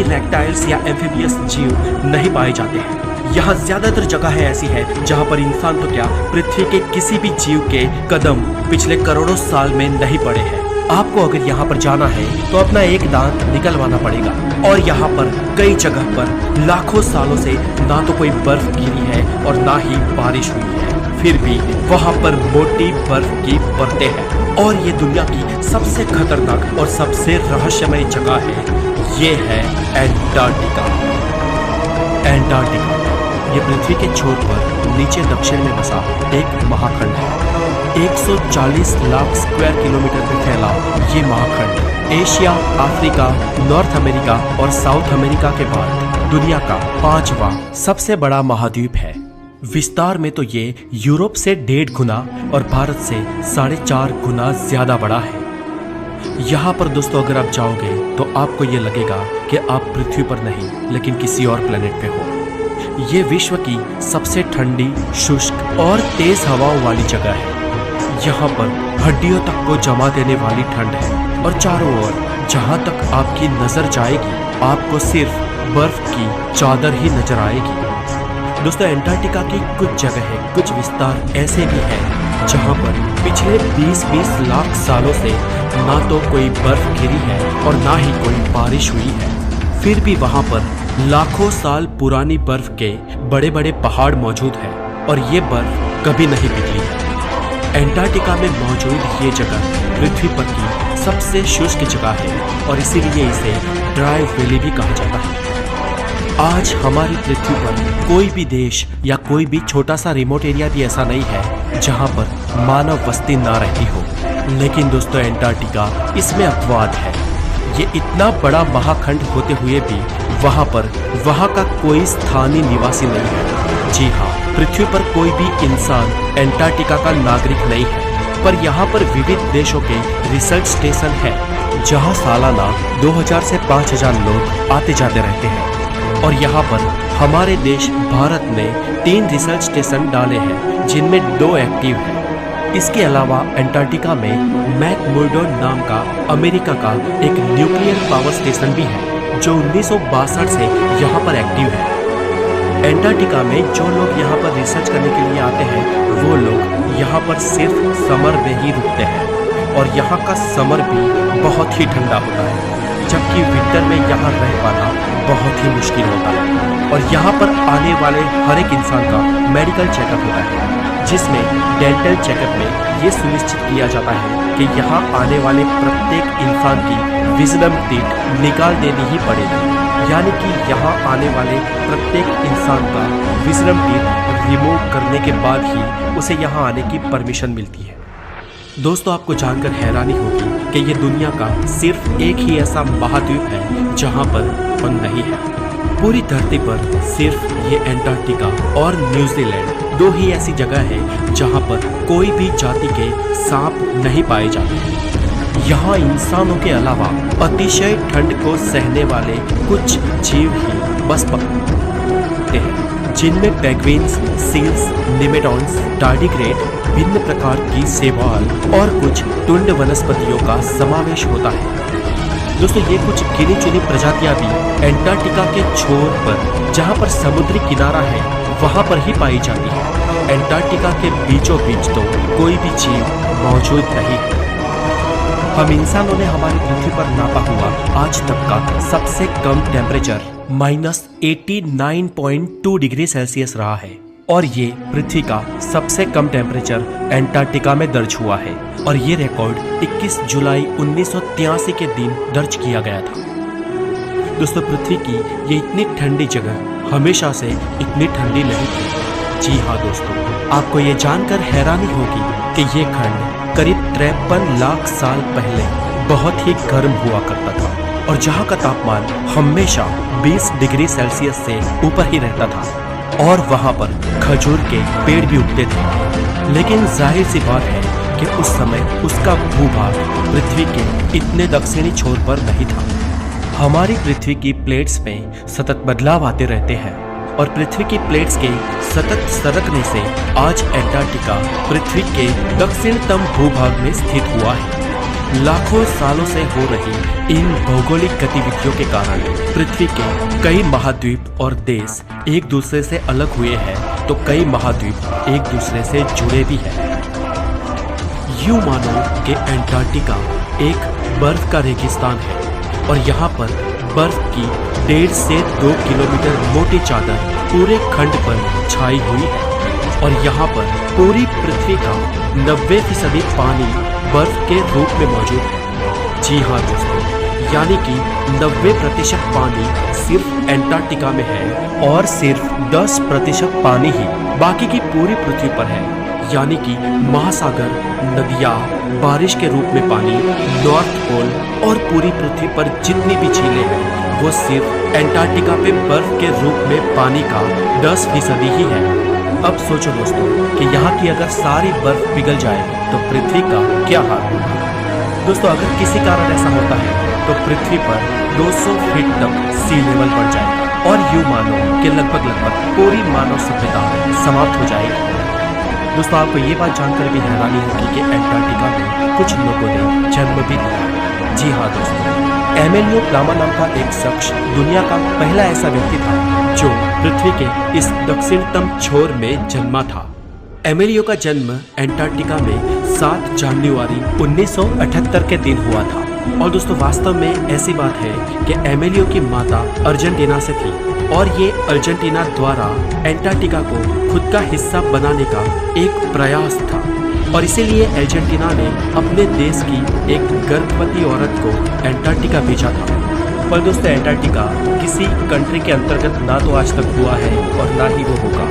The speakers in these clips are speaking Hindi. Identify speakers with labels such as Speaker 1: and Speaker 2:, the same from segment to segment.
Speaker 1: रेप्टाइल्स या एम्फीबियस जीव नहीं पाए जाते हैं। यहाँ ज्यादातर जगह ऐसी है जहाँ पर इंसान तो क्या, पृथ्वी के किसी भी जीव के कदम पिछले करोड़ों साल में नहीं पड़े हैं। आपको अगर यहाँ पर जाना है तो अपना एक दांत निकलवाना पड़ेगा। और यहाँ पर कई जगह पर लाखों सालों से ना तो कोई बर्फ गिरी है और ना ही बारिश हुई है, फिर भी वहाँ पर मोटी बर्फ की परतें हैं। और ये दुनिया की सबसे खतरनाक और सबसे रहस्यमय जगह है, ये है एंटार्क्टिका। एंटार्क्टिका ये पृथ्वी के छोर पर नीचे दक्षिण में बसा एक महाखंड है। 140 लाख स्क्वायर किलोमीटर में फैला ये महाखंड एशिया, अफ्रीका, नॉर्थ अमेरिका और साउथ अमेरिका के बाद दुनिया का 5वां सबसे बड़ा महाद्वीप है। विस्तार में तो ये यूरोप से 1.5 गुना और भारत से 4.5 गुना ज्यादा बड़ा है। यहाँ पर दोस्तों अगर आप जाओगे तो आपको ये लगेगा कि आप पृथ्वी पर नहीं लेकिन किसी और प्लेनेट पे हो। ये विश्व की सबसे ठंडी, शुष्क और तेज हवाओं वाली जगह है। यहाँ पर हड्डियों तक को जमा देने वाली ठंड है और चारों ओर जहाँ तक आपकी नजर जाएगी आपको सिर्फ बर्फ की चादर ही नजर आएगी। दोस्तों एंटार्क्टिका की कुछ जगह, कुछ विस्तार ऐसे भी हैं जहाँ पर पिछले 20-20 लाख सालों से ना तो कोई बर्फ गिरी है और ना ही कोई बारिश हुई है, फिर भी वहाँ पर लाखों साल पुरानी बर्फ के बड़े बड़े पहाड़ मौजूद हैं और ये बर्फ कभी नहीं पिघली है। एंटार्क्टिका में मौजूद ये जगह पृथ्वी पर की सबसे शुष्क जगह है और इसीलिए इसे ड्राई वैली भी कहा जाता है। आज हमारी पृथ्वी पर कोई भी देश या कोई भी छोटा सा रिमोट एरिया भी ऐसा नहीं है जहां पर मानव बस्ती ना रहती हो, लेकिन दोस्तों एंटार्क्टिका इसमें अपवाद है। ये इतना बड़ा महाखंड होते हुए भी वहाँ का कोई स्थानीय निवासी नहीं है। जी हाँ, पृथ्वी पर कोई भी इंसान एंटार्क्टिका का नागरिक नहीं है, पर यहाँ पर विविध देशों के रिसर्च स्टेशन है जहाँ सालाना 2000 से 5000 लोग आते जाते रहते हैं। और यहाँ पर हमारे देश भारत ने 3 रिसर्च स्टेशन डाले हैं जिनमें 2 एक्टिव हैं। इसके अलावा एंटार्क्टिका में मैकमुर्डो नाम का अमेरिका का एक न्यूक्लियर पावर स्टेशन भी है जो 1962 से यहाँ पर एक्टिव है। एंटार्क्टिका में जो लोग यहाँ पर रिसर्च करने के लिए आते हैं वो लोग यहाँ पर सिर्फ समर में ही रुकते हैं और यहाँ का समर भी बहुत ही ठंडा होता है, जबकि विंटर में यहाँ रह पाना बहुत ही मुश्किल होता है। और यहाँ पर आने वाले हर एक इंसान का मेडिकल चेकअप होता है, जिसमें डेंटल चेकअप में ये सुनिश्चित किया जाता है कि यहाँ आने वाले प्रत्येक इंसान की विजडम टीथ निकाल देनी ही पड़ेगी, यानी कि यहाँ आने वाले प्रत्येक इंसान का विजडम टीथ रिमूव करने के बाद ही उसे यहाँ आने की परमिशन मिलती है। दोस्तों आपको जानकर हैरानी होगी कि ये दुनिया का सिर्फ एक ही ऐसा महाद्वीप है जहाँ पर वन नहीं है। पूरी धरती पर सिर्फ ये एंटार्क्टिका और न्यूजीलैंड 2 ही ऐसी जगह है जहाँ पर कोई भी जाति के सांप नहीं पाए जाते। यहाँ इंसानों के अलावा अतिशय ठंड को सहने वाले कुछ जीव ही बस पाते हैं, जिनमें पेंगुइन्स, सील्स, निमेटॉन्स, टार्डिग्रेड, भिन्न प्रकार की शैवाल और कुछ टुंड वनस्पतियों का समावेश होता है। दोस्तों ये कुछ गिनी चुनी प्रजातियां भी एंटार्क्टिका के छोर पर, जहां पर समुद्री किनारा है, वहां पर ही पाई जाती है। एंटार्क्टिका के बीचों बीच तो कोई भी जीव मौजूद नहीं है। हम इंसानों ने हमारी पृथ्वी पर नापा हुआ आज तक का सबसे कम टेम्परेचर -89.2 डिग्री सेल्सियस रहा है और ये पृथ्वी का सबसे कम टेम्परेचर एंटार्क्टिका में दर्ज हुआ है और ये रिकॉर्ड 21 जुलाई 1983 के दिन दर्ज किया गया था। दोस्तों पृथ्वी की ये इतनी ठंडी जगह हमेशा से इतनी ठंडी नहीं थी। जी हाँ दोस्तों, आपको ये जानकर हैरानी होगी कि ये खंड करीब 53 लाख साल पहले बहुत ही गर्म हुआ करता था और जहाँ का तापमान हमेशा 20 डिग्री सेल्सियस से ऊपर ही रहता था और वहाँ पर खजूर के पेड़ भी उगते थे। लेकिन जाहिर सी बात है कि उस समय उसका भूभाग पृथ्वी के इतने दक्षिणी छोर पर नहीं था। हमारी पृथ्वी की प्लेट्स में सतत बदलाव आते रहते हैं और पृथ्वी की प्लेट्स के सतत सरकने से आज एंटार्क्टिका पृथ्वी के दक्षिणतम भूभाग में स्थित हुआ है। लाखों सालों से हो रही इन भौगोलिक गतिविधियों के कारण पृथ्वी के कई महाद्वीप और देश एक दूसरे से अलग हुए हैं, तो कई महाद्वीप एक दूसरे से जुड़े भी हैं। यूं मानो कि एंटार्क्टिका एक बर्फ का रेगिस्तान है और यहाँ पर बर्फ की 1.5 से 2 किलोमीटर मोटी चादर पूरे खंड पर छाई हुई है और यहाँ पर पूरी पृथ्वी का 90% पानी बर्फ के रूप में मौजूद है। जी हाँ दोस्तों, यानी कि 90% पानी सिर्फ एंटार्क्टिका में है और सिर्फ 10% पानी ही बाकी की पूरी पृथ्वी पर है। यानी कि महासागर, नदियाँ, बारिश के रूप में पानी, नॉर्थ पोल और पूरी पृथ्वी पर जितनी भी झीलें हैं वो सिर्फ एंटार्क्टिका पे बर्फ के रूप में पानी का 10% ही है। अब सोचो दोस्तों कि यहाँ की अगर सारी बर्फ पिघल जाए तो पृथ्वी का क्या हाल होगा। दोस्तों अगर किसी कारण ऐसा होता है तो पृथ्वी पर 200 फीट तक सी लेवल बढ़ जाएगा और यूं मानो कि लगभग पूरी मानव सभ्यता समाप्त हो जाएगी। दोस्तों आपको ये बात जानकर भी हैरानी होगी कि एंटार्क्टिका में कुछ लोगों ने जन्म भी लिया। जी हाँ दोस्तों, एमेलियो प्लामा नाम का एक शख्स दुनिया का पहला ऐसा व्यक्ति था जो पृथ्वी के इस दक्षिणतम छोर में जन्मा था। एमेलियो का जन्म एंटार्क्टिका में 7 जनवरी 1978 के दिन हुआ था। और दोस्तों वास्तव में ऐसी बात है कि एमेलियो की माता अर्जेंटीना से थी और ये अर्जेंटीना द्वारा एंटार्क्टिका को खुद का हिस्सा बनाने का एक प्रयास था और इसीलिए अर्जेंटीना ने अपने देश की एक गर्भवती औरत को एंटार्क्टिका भेजा था। पर दोस्तों एंटार्क्टिका किसी कंट्री के अंतर्गत ना तो आज तक हुआ है और ना ही वो होगा।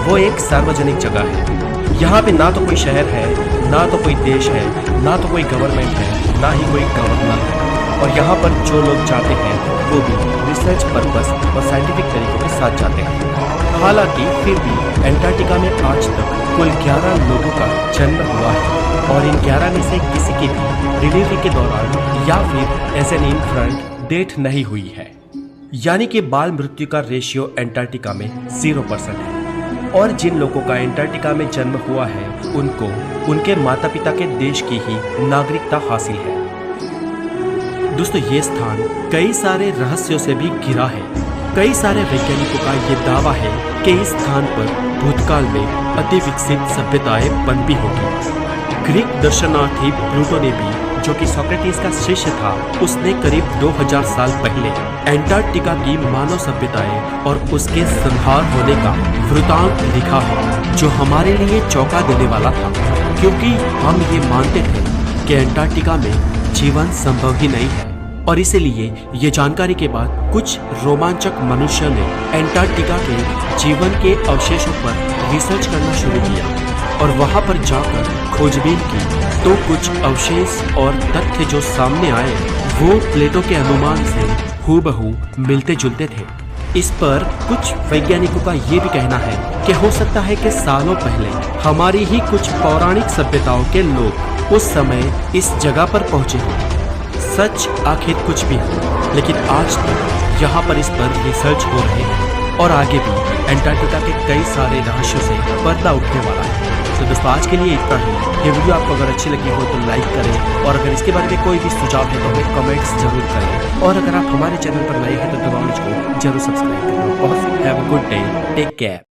Speaker 1: वो एक सार्वजनिक जगह है। यहाँ पे ना तो कोई शहर है, ना तो कोई देश है, ना तो कोई गवर्नमेंट है, ना ही कोई गवर्नर है। और यहाँ पर जो लोग जाते हैं वो भी रिसर्च पर्पस और साइंटिफिक तरीकों के साथ जाते हैं। हालांकि फिर भी एंटार्क्टिका में आज तक कुल 11 लोगों का जन्म हुआ है और इन 11 में से किसी की भी डिलीवरी के दौरान या फिर एज एन इन्फेंट डेथ नहीं हुई है। यानी कि बाल मृत्यु का रेशियो एंटार्क्टिका में 0% है। और जिन लोगों का एंटार्क्टिका में जन्म हुआ है उनको उनके माता पिता के देश की ही नागरिकता हासिल है। दोस्तों ये स्थान कई सारे रहस्यों से भी घिरा है। कई सारे वैज्ञानिकों का ये दावा है कि इस स्थान पर भूतकाल में अति विकसित सभ्यताएं पनपी होगी। ग्रीक दर्शनार्थी प्लूटो ने भी, जो कि सोक्रेटिस का शिष्य था, उसने करीब 2000 साल पहले एंटार्क्टिका की मानव सभ्यताएं और उसके संहार होने का वृतांत लिखा है, जो हमारे लिए चौंका देने वाला था, क्योंकि हम ये मानते थे कि एंटार्क्टिका में जीवन संभव ही नहीं है। और इसीलिए ये जानकारी के बाद कुछ रोमांचक मनुष्यों ने एंटार्क्टिका के जीवन के अवशेषों पर रिसर्च करना शुरू किया और वहां पर जाकर खोजबीन की तो कुछ अवशेष और तथ्य जो सामने आए वो प्लेटो के अनुमान से हूबहू मिलते जुलते थे। इस पर कुछ वैज्ञानिकों का ये भी कहना है कि हो सकता है कि सालों पहले हमारी ही कुछ पौराणिक सभ्यताओं के लोग उस समय इस जगह पर पहुंचे हों। सच आखिर कुछ भी हो, लेकिन आज तक यहाँ पर इस पर रिसर्च हो रहे हैं और आगे भी एंटार्क्टिका के कई सारे रहस्यों से पर्दा उठने वाला है। तो दोस्तों आज के लिए इतना ही। ये वीडियो आपको अगर अच्छी लगी हो तो लाइक करें और अगर इसके बारे में कोई भी सुझाव है तो हमें कमेंट्स जरूर करें और अगर आप हमारे चैनल पर नए हैं तो दबाव को जरूर सब्सक्राइब करें। Have a good day, take care.